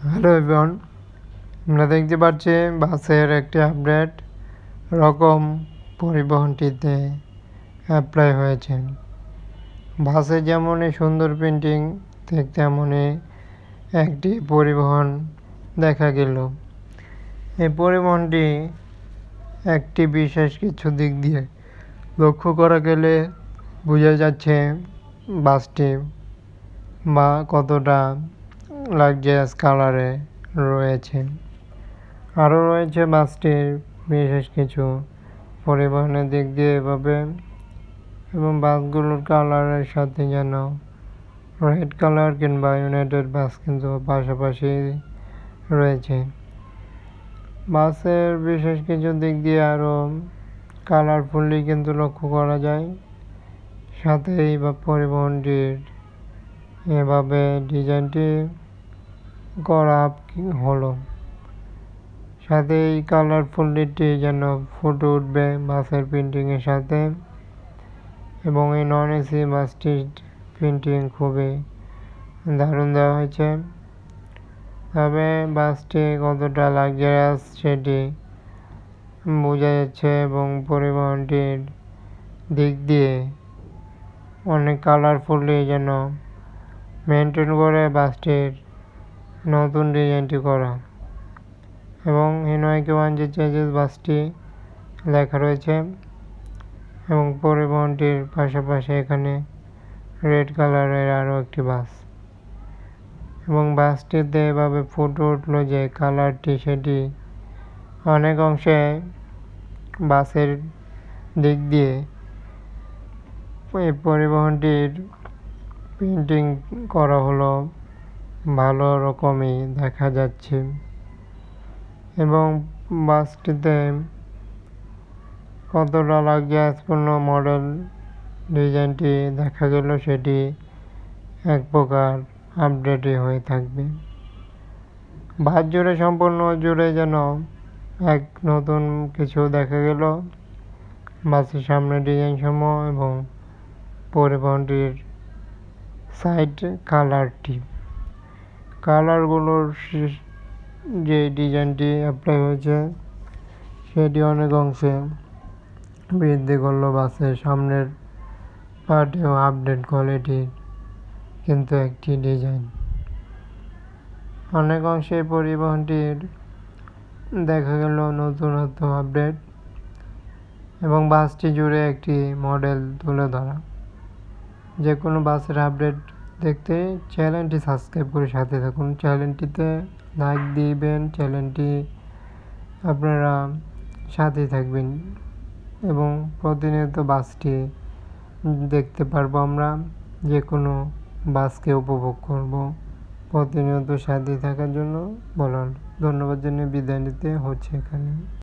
Hello everyone, আমরা দেখতে পাচ্ছি বাসের একটি আপডেট রকম পরিবহনটিতে অ্যাপ্লাই হয়েছে। বাসে যেমনই সুন্দর প্রিন্টিং, ঠিক তেমনই একটি পরিবহন দেখা গেল। এই পরিবহনটি একটি বিশেষ কিছু দিক দিয়ে লক্ষ্য করা গেলে বোঝা যাচ্ছে বাসটি বা কতটা লাক্সারিয়াস কালারে রয়েছে। আরও রয়েছে বাসটির বিশেষ কিছু পরিবহনের দিক দিয়ে এভাবে, এবং বাসগুলোর কালারের সাথে যেন রেড কালার কিংবা ইউনাইটেড বাস কিন্তু পাশাপাশি রয়েছে। বাসের বিশেষ কিছু দিক দিয়ে আরও কালারফুলি কিন্তু লক্ষ্য করা যায়। সাথে এই পরিবহনটির এভাবে ডিজাইনটি করা হলো, সাথে এই কালারফুলটি যেন ফুটে উঠবে বাসের প্রিন্টিংয়ের সাথে। এবং এই নন এসি বাসটির প্রিন্টিং খুবই দারুণ দেওয়া হয়েছে। তবে বাসটি কতটা লাক্সারিয়াস সেটি বোঝা যাচ্ছে, এবং পরিবহনটির দিক দিয়ে অনেক কালারফুলি যেন মেনটেন করে বাসটির নতুন ডিজাইনটি করা। এবং NYK1 চেজেস বাসটি লেখা রয়েছে, এবং পরিবহনটির পাশাপাশি এখানে রেড কালারের আরও একটি বাস। এবং বাসটিতে এভাবে ফুটে উঠলো যে কালারটি, সেটি অনেক অংশে বাসের দিক দিয়ে এই পরিবহনটির প্রিন্টিং করা হলো ভালো রকমই দেখা যাচ্ছে। এবং বাসটিতে কতটা লাক্সারিয়াসপূর্ণ মডেল ডিজাইনটি দেখা গেল, সেটি এক প্রকার আপডেটই হয়ে থাকবে। বাস জুড়ে সম্পূর্ণ জুড়ে যেন এক নতুন কিছু দেখা গেল বাসের সামনে ডিজাইন সমূহ এবং পরিবহনটির সাইড কালারগুলোর যে ডিজাইনটি অ্যাপ্লাই হয়েছে সেটি অনেক অংশে বৃদ্ধি করলো বাসের সামনের পার্টেও আপডেট কোয়ালিটির কিন্তু একটি ডিজাইন। অনেক অংশে পরিবহনটির দেখা গেল নতুনত্ব আপডেট, এবং বাসটি জুড়ে একটি মডেল তুলে ধরা। যে কোনো বাসের আপডেট দেখতে চ্যানেলটি সাবস্ক্রাইব করে সাথে থাকুন। চ্যানেলটিতে লাইক দিবেন, চ্যানেলটি আপনারা সাথে থাকবেন, এবং প্রতিনিয়ত বাসটি দেখতে পারবো আমরা, যে কোনো বাসকে উপভোগ করব। প্রতিনিয়ত সাথে থাকার জন্য বলুন ধন্যবাদ জানিয়ে বিদায় নিতে হচ্ছে এখানে।